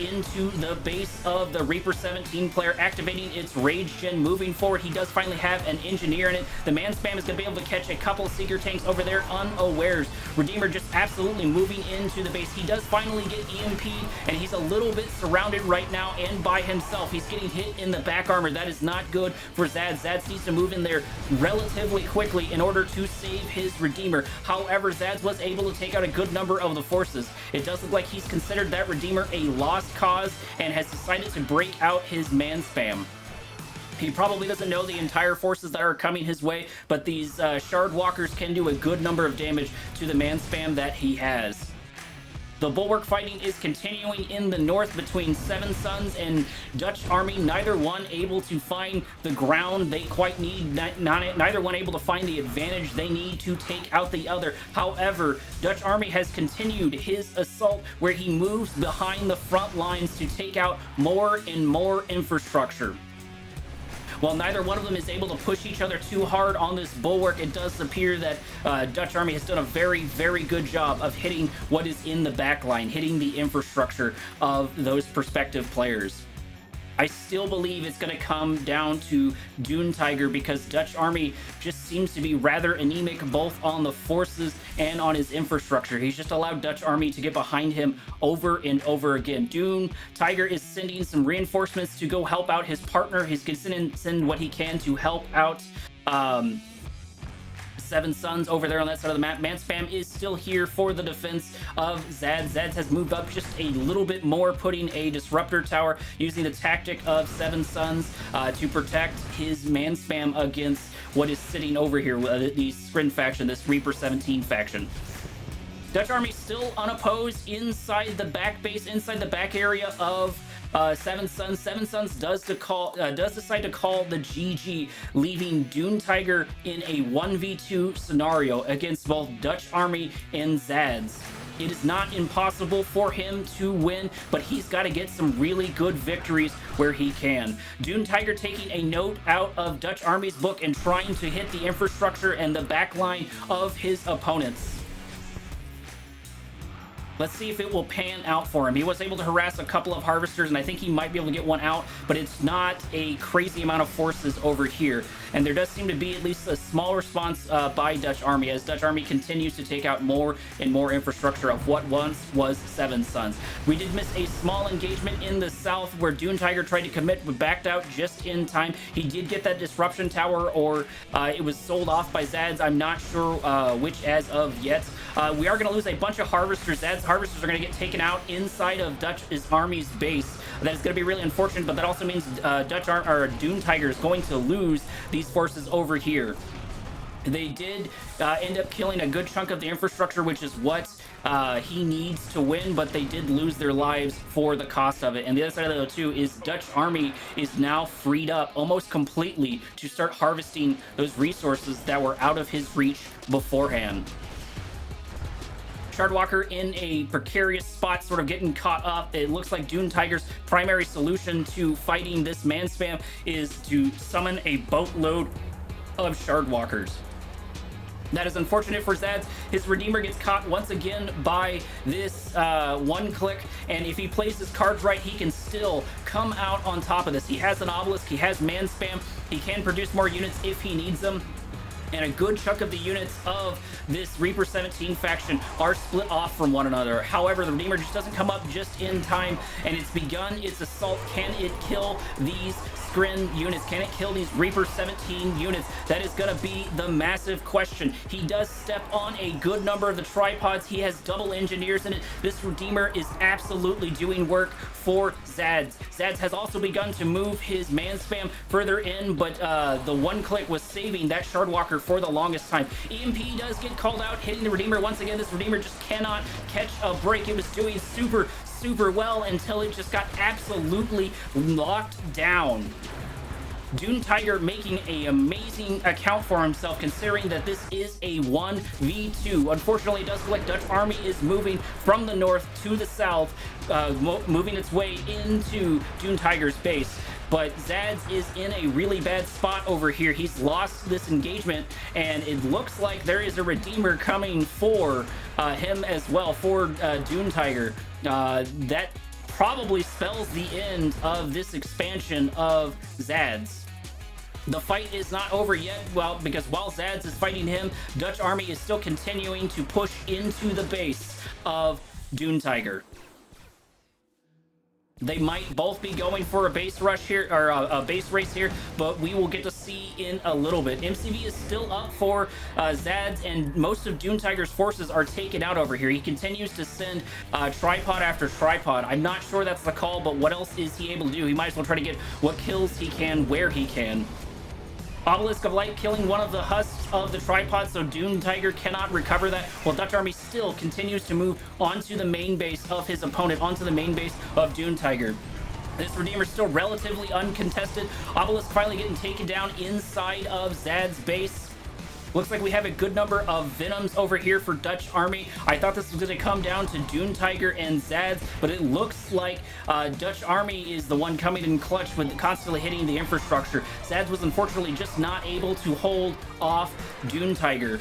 into the base of the Reaper 17 player, activating its Rage Gen, moving forward. He does finally have an Engineer in it. The man spam is going to be able to catch a couple of Seeker tanks over there unawares. Redeemer just absolutely moving into the base. He does finally get EMP'd, and he's a little bit surrounded right now and by himself. He's getting hit in the back armor. That is not good for Zads. Zads needs to move in there relatively quickly in order to save his Redeemer. However, Zads was able to take out a good number of the forces. It does look like he's considered that Redeemer a lost cause and has decided to break out his man spam. He probably doesn't know the entire forces that are coming his way, but these shard walkers can do a good number of damage to the man spam that he has. The bulwark fighting is continuing in the north between Seven Sons and Dutch Army. Neither one able to find the ground they quite need. Neither one able to find the advantage they need to take out the other. However, Dutch Army has continued his assault where he moves behind the front lines to take out more and more infrastructure. While neither one of them is able to push each other too hard on this bulwark, it does appear that Dutch Army has done a very, very good job of hitting what is in the back line, hitting the infrastructure of those prospective players. I still believe it's going to come down to Dune Tiger because Dutch Army just seems to be rather anemic both on the forces and on his infrastructure. He's just allowed Dutch Army to get behind him over and over again. Dune Tiger is sending some reinforcements to go help out his partner. He's going to send what he can to help out Seven Sons over there on that side of the map. Man spam is still here for the defense of Zads. Zads has moved up just a little bit more, putting a disruptor tower using the tactic of Seven Sons to protect his man spam against what is sitting over here, the Skrin faction, this Reaper 17 faction. Dutch Army still unopposed inside the back base, inside the back area of Seven Sons. Seven Sons does decide to call the GG, leaving Dune Tiger in a 1v2 scenario against both Dutch Army and Zads. It is not impossible for him to win, but he's got to get some really good victories where he can. Dune Tiger taking a note out of Dutch Army's book and trying to hit the infrastructure and the backline of his opponents. Let's see if it will pan out for him. He was able to harass a couple of harvesters, and I think he might be able to get one out, but it's not a crazy amount of forces over here. And there does seem to be at least a small response by Dutch Army, as Dutch Army continues to take out more and more infrastructure of what once was Seven Suns. We did miss a small engagement in the south where Dune Tiger tried to commit but backed out just in time. He did get that disruption tower, or it was sold off by Zads. I'm not sure which as of yet. We are going to lose a bunch of harvesters. Zads harvesters are going to get taken out inside of Dutch Army's base. That is going to be really unfortunate, but that also means Dune Tiger is going to lose these forces over here. They did end up killing a good chunk of the infrastructure, which is what he needs to win, but they did lose their lives for the cost of it. And the other side of it too is Dutch Army is now freed up almost completely to start harvesting those resources that were out of his reach beforehand. Shardwalker in a precarious spot, sort of getting caught up. It looks like Dune Tiger's primary solution to fighting this man spam is to summon a boatload of Shardwalkers. That is unfortunate for Zads. His Redeemer gets caught once again by this one click, and if he plays his cards right, he can still come out on top of this. He has an obelisk, he has man spam, he can produce more units if he needs them. And a good chunk of the units of this Reaper 17 faction are split off from one another. However, the Redeemer just doesn't come up just in time, and it's begun its assault. Can it kill these Skrin units? Can it kill these Reaper 17 units? That is going to be the massive question. He does step on a good number of the tripods. He has double engineers in it. This Redeemer is absolutely doing work for Zads. Zads has also begun to move his man spam further in, but the one click was saving that Shardwalker for the longest time. EMP does get called out, hitting the Redeemer once again. This Redeemer just cannot catch a break. It was doing super well until it just got absolutely locked down. Dune Tiger making an amazing account for himself, considering that this is a 1v2. Unfortunately, it does look like Dutch Army is moving from the north to the south, moving its way into Dune Tiger's base. But Zads is in a really bad spot over here. He's lost this engagement, and it looks like there is a Redeemer coming for him as well, for Dune Tiger. That probably spells the end of this expansion of Zads. The fight is not over yet, because while Zads is fighting him, Dutch Army is still continuing to push into the base of Dune Tiger. They might both be going for a base rush here, or a base race here, but we will get to see in a little bit. MCV is still up for Zads, and most of Dune Tiger's forces are taken out over here. He continues to send tripod after tripod. I'm not sure that's the call, but what else is he able to do? He might as well try to get what kills he can where he can. Obelisk of Light killing one of the husks of the tripod, so Dune Tiger cannot recover that, while Dutch Army still continues to move onto the main base of his opponent, onto the main base of Dune Tiger. This Redeemer still relatively uncontested. Obelisk finally getting taken down inside of Zad's base. Looks like we have a good number of Venoms over here for Dutch Army. I thought this was going to come down to Dune Tiger and Zads, but it looks like Dutch Army is the one coming in clutch with constantly hitting the infrastructure. Zads was unfortunately just not able to hold off Dune Tiger,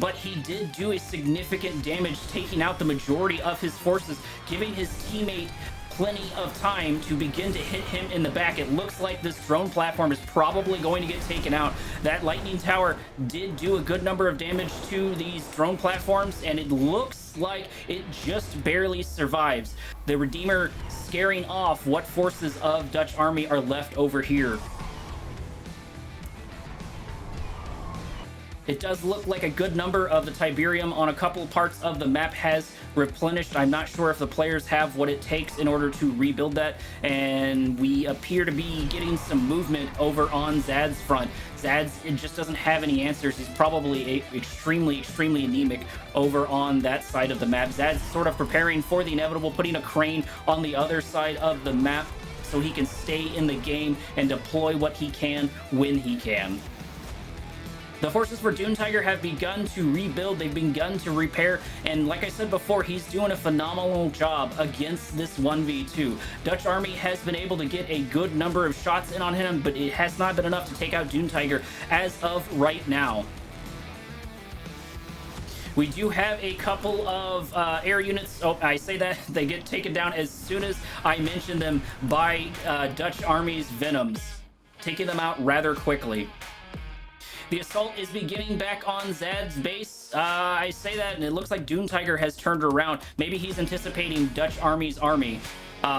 but he did do a significant damage, taking out the majority of his forces, giving his teammate plenty of time to begin to hit him in the back. It looks like this drone platform is probably going to get taken out. That lightning tower did do a good number of damage to these drone platforms, and it looks like it just barely survives. The Redeemer scaring off what forces of Dutch Army are left over here. It does look like a good number of the Tiberium on a couple parts of the map has replenished. I'm not sure if the players have what it takes in order to rebuild that, and we appear to be getting some movement over on Zad's front. Zad's, it just doesn't have any answers. He's probably extremely anemic over on that side of the map. Zad's sort of preparing for the inevitable, putting a crane on the other side of the map so he can stay in the game and deploy what he can when he can. The forces for Dune Tiger have begun to rebuild, they've begun to repair, and like I said before, he's doing a phenomenal job against this 1v2. Dutch Army has been able to get a good number of shots in on him, but it has not been enough to take out Dune Tiger as of right now. We do have a couple of air units. Oh, I say that they get taken down as soon as I mention them by Dutch Army's Venoms, taking them out rather quickly. The assault is beginning back on Zad's base. I say that, and it looks like Doom Tiger has turned around. Maybe he's anticipating Dutch Army's army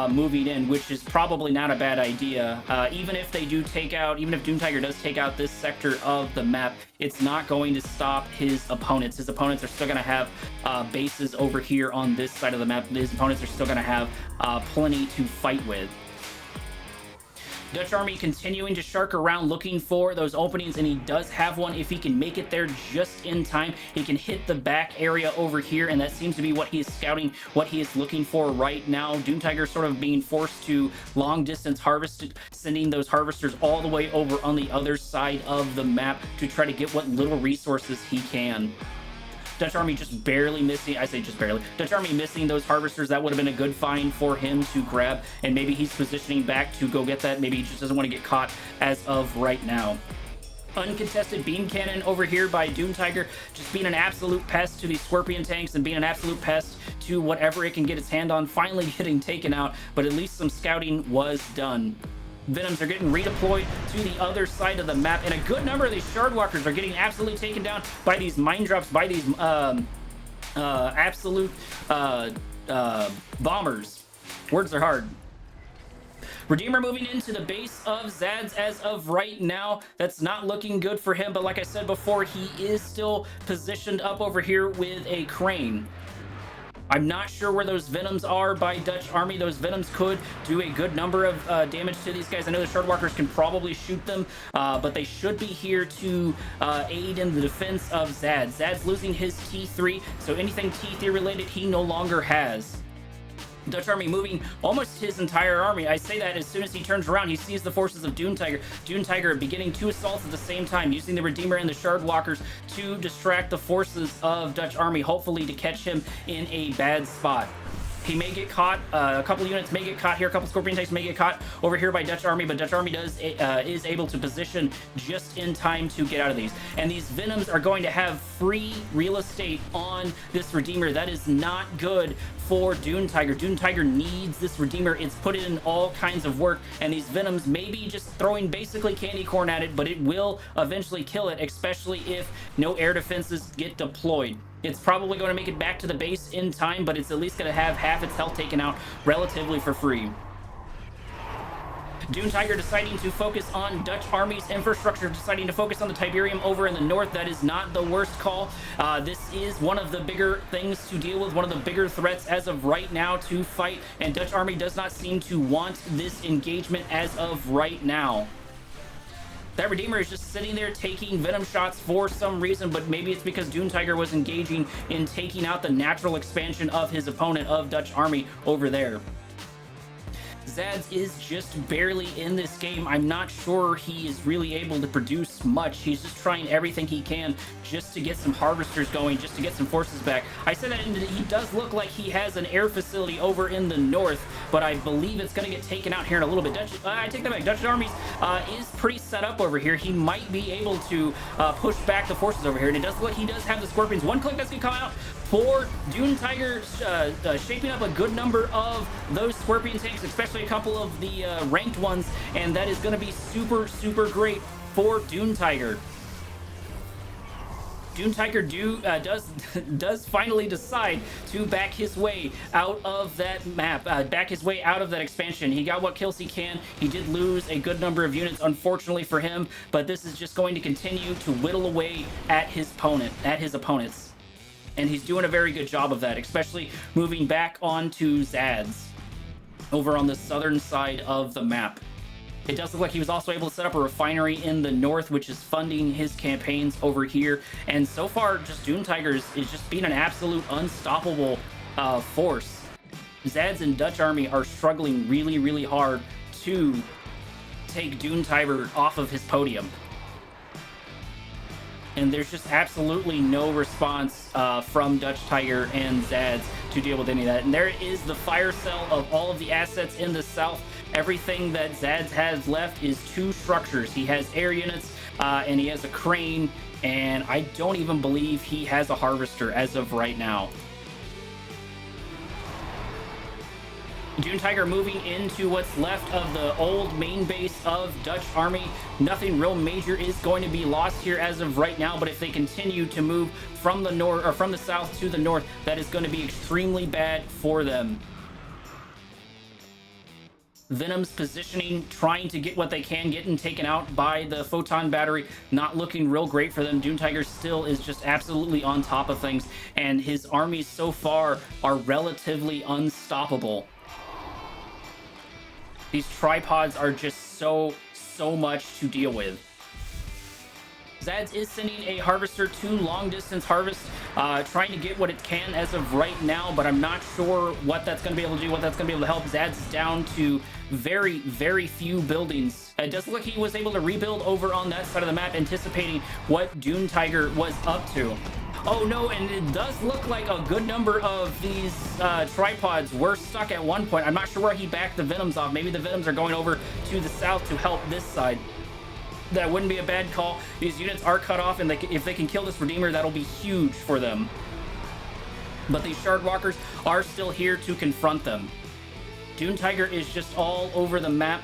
moving in, which is probably not a bad idea. Even if Doom Tiger does take out this sector of the map, it's not going to stop his opponents. His opponents are still going to have bases over here on this side of the map. His opponents are still going to have plenty to fight with. Dutch Army continuing to shark around looking for those openings, and he does have one. If he can make it there just in time, he can hit the back area over here, and that seems to be what he is scouting, what he is looking for right now. Doom Tiger sort of being forced to long distance harvest, sending those harvesters all the way over on the other side of the map to try to get what little resources he can. Dutch Army just barely missing, I say just barely, Dutch Army missing those harvesters. That would have been a good find for him to grab, and maybe he's positioning back to go get that. Maybe he just doesn't want to get caught as of right now. Uncontested beam cannon over here by Doom Tiger, just being an absolute pest to these Scorpion tanks and being an absolute pest to whatever it can get its hand on, finally getting taken out, but at least some scouting was done. Venoms are getting redeployed to the other side of the map, and a good number of these Shardwalkers are getting absolutely taken down by these mine drops, by these absolute bombers. Words are hard. Redeemer moving into the base of Zad's as of right now. That's not looking good for him, but like I said before, he is still positioned up over here with a crane. I'm not sure where those Venoms are by Dutch Army. Those Venoms could do a good number of damage to these guys. I know the Shardwalkers can probably shoot them, but they should be here to aid in the defense of Zad. Zad's losing his T3, so anything T3 related he no longer has. Dutch Army moving almost his entire army. I say that as soon as he turns around, he sees the forces of Doom Tiger. Doom Tiger beginning two assaults at the same time, using the Redeemer and the Shardwalkers to distract the forces of Dutch Army, hopefully to catch him in a bad spot. He may get caught, a couple units may get caught here, a couple Scorpion tanks may get caught over here by Dutch Army, but Dutch Army is able to position just in time to get out of these. And these Venoms are going to have free real estate on this Redeemer. That is not good for Doom Tiger. Doom Tiger needs this Redeemer. It's put in all kinds of work, and these Venoms may be just throwing basically candy corn at it, but it will eventually kill it, especially if no air defenses get deployed. It's probably going to make it back to the base in time, but it's at least going to have half its health taken out relatively for free. Doom Tiger deciding to focus on Dutch Army's infrastructure, deciding to focus on the Tiberium over in the north. That is not the worst call. This is one of the bigger things to deal with, one of the bigger threats as of right now to fight, and Dutch Army does not seem to want this engagement as of right now. That Redeemer is just sitting there taking Venom shots for some reason, but maybe it's because Doom Tiger was engaging in taking out the natural expansion of his opponent, of Dutch Army over there. Zads is just barely in this game. I'm not sure he is really able to produce much. He's just trying everything he can just to get some harvesters going, just to get some forces back. I said that he does look like he has an air facility over in the north, but I believe it's going to get taken out here in a little bit. I take that back. Dutch Army is pretty set up over here. He might be able to push back the forces over here, and it does look like he does have the Scorpions. One click that's going to come out for Doom Tiger, shaping up a good number of those Scorpion tanks, especially a couple of the ranked ones, and that is going to be super, super great for Doom Tiger. Doom Tiger does finally decide to back his way out of that map, back his way out of that expansion. He got what kills he can. He did lose a good number of units, unfortunately for him, but this is just going to continue to whittle away at his opponents. And he's doing a very good job of that, especially moving back onto Zad's over on the southern side of the map. It does look like he was also able to set up a refinery in the north, which is funding his campaigns over here. And so far, just Doom Tiger is just being an absolute unstoppable force. Zad's and Dutch Army are struggling really, really hard to take Doom Tiger off of his podium. And there's just absolutely no response from Dutch Tiger and Zad's to deal with any of that. And there is the fire cell of all of the assets in the south. Everything that Zad's has left is two structures. He has air units, and he has a crane. And I don't even believe he has a harvester as of right now. Dune Tiger moving into what's left of the old main base of Dutch Army. Nothing real major is going to be lost here as of right now, but if they continue to move from the north or from the south to the north, that is going to be extremely bad for them. Venom's positioning, trying to get what they can, getting taken out by the photon battery, not looking real great for them. Dune Tiger still is just absolutely on top of things, and his armies so far are relatively unstoppable. These tripods are just so much to deal with. Zads is sending a harvester to long distance harvest, trying to get what it can as of right now, but I'm not sure what that's going to be able to do, what that's going to be able to help. Zads is down to very few buildings. It does look like he was able to rebuild over on that side of the map, anticipating what Dune Tiger was up to. Oh no, and it does look like a good number of these tripods were stuck at one point. I'm not sure where he backed the Venoms off. Maybe the Venoms are going over to the south to help this side. That wouldn't be a bad call. These units are cut off, and if they can kill this Redeemer, that'll be huge for them. But these Shardwalkers are still here to confront them. Dune Tiger is just all over the map.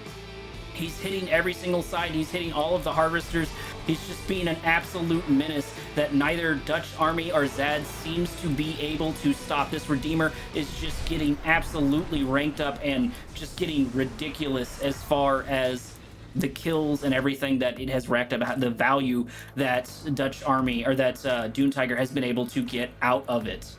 He's hitting every single side. He's hitting all of the harvesters. He's just being an absolute menace that neither Dutch Army or Zad seems to be able to stop. This Redeemer is just getting absolutely ranked up and just getting ridiculous as far as the kills and everything that it has racked up, the value that Dutch Army or that Dune Tiger has been able to get out of it.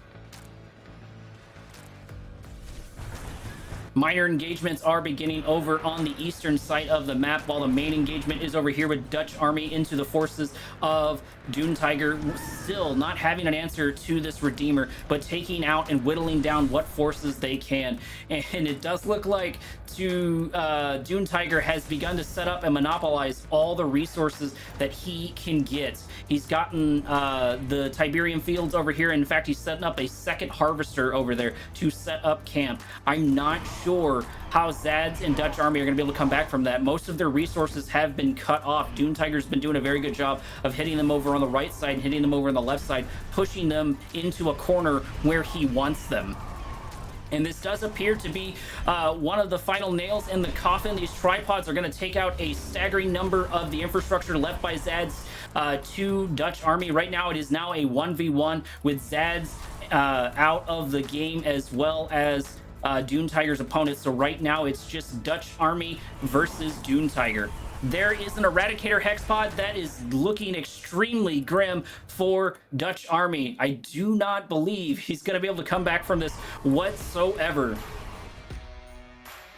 Minor engagements are beginning over on the eastern side of the map, while the main engagement is over here with Dutch Army into the forces of Dune Tiger, still not having an answer to this Redeemer, but taking out and whittling down what forces they can. And it does look like Dune Tiger has begun to set up and monopolize all the resources that he can get. He's gotten the Tiberium fields over here. In fact, he's setting up a second harvester over there to set up camp. I'm not sure how Zads and Dutch Army are going to be able to come back from that. Most of their resources have been cut off. Dune Tiger's been doing a very good job of hitting them over on the right side and hitting them over on the left side, pushing them into a corner where he wants them. And this does appear to be one of the final nails in the coffin. These tripods are going to take out a staggering number of the infrastructure left by Zads to Dutch Army. Right now, it is now a 1v1 with Zads out of the game, as well as Dune Tiger's opponent. So right now, it's just Dutch Army versus Dune Tiger. There is an Eradicator Hexpod that is looking extremely grim for Dutch Army. I do not believe he's going to be able to come back from this whatsoever.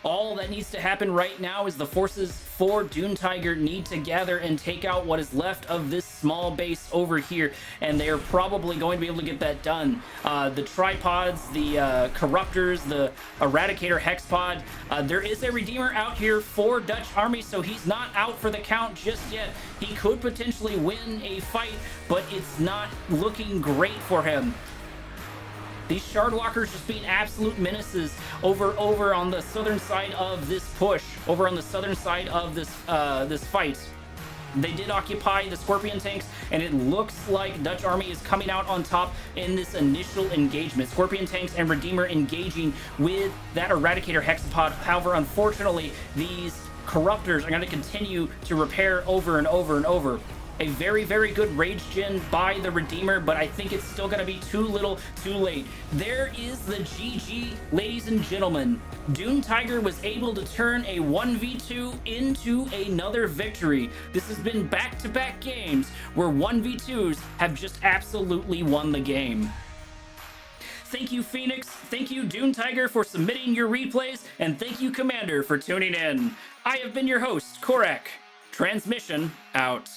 All that needs to happen right now is the forces for Dune Tiger need to gather and take out what is left of this small base over here, and they are probably going to be able to get that done. The tripods, the corruptors, the Eradicator Hexpod, there is a Redeemer out here for Dutch Army, so he's not out for the count just yet. He could potentially win a fight, but it's not looking great for him. These Shardwalkers just being absolute menaces over on the southern side of this push, over on the southern side of this this fight. They did occupy the Scorpion tanks, and it looks like Dutch Army is coming out on top in this initial engagement. Scorpion tanks and Redeemer engaging with that Eradicator Hexapod. However, unfortunately, these Corruptors are going to continue to repair over and over and over. A very good rage gen by the Redeemer, but I think it's still going to be too little too late. There is the GG, ladies and gentlemen. Dune Tiger was able to turn a 1v2 into another victory. This has been back-to-back games where 1v2s have just absolutely won the game. Thank you, Phoenix. Thank you, Dune Tiger, for submitting your replays, and thank you, Commander, for tuning in. I have been your host, Korak. Transmission out.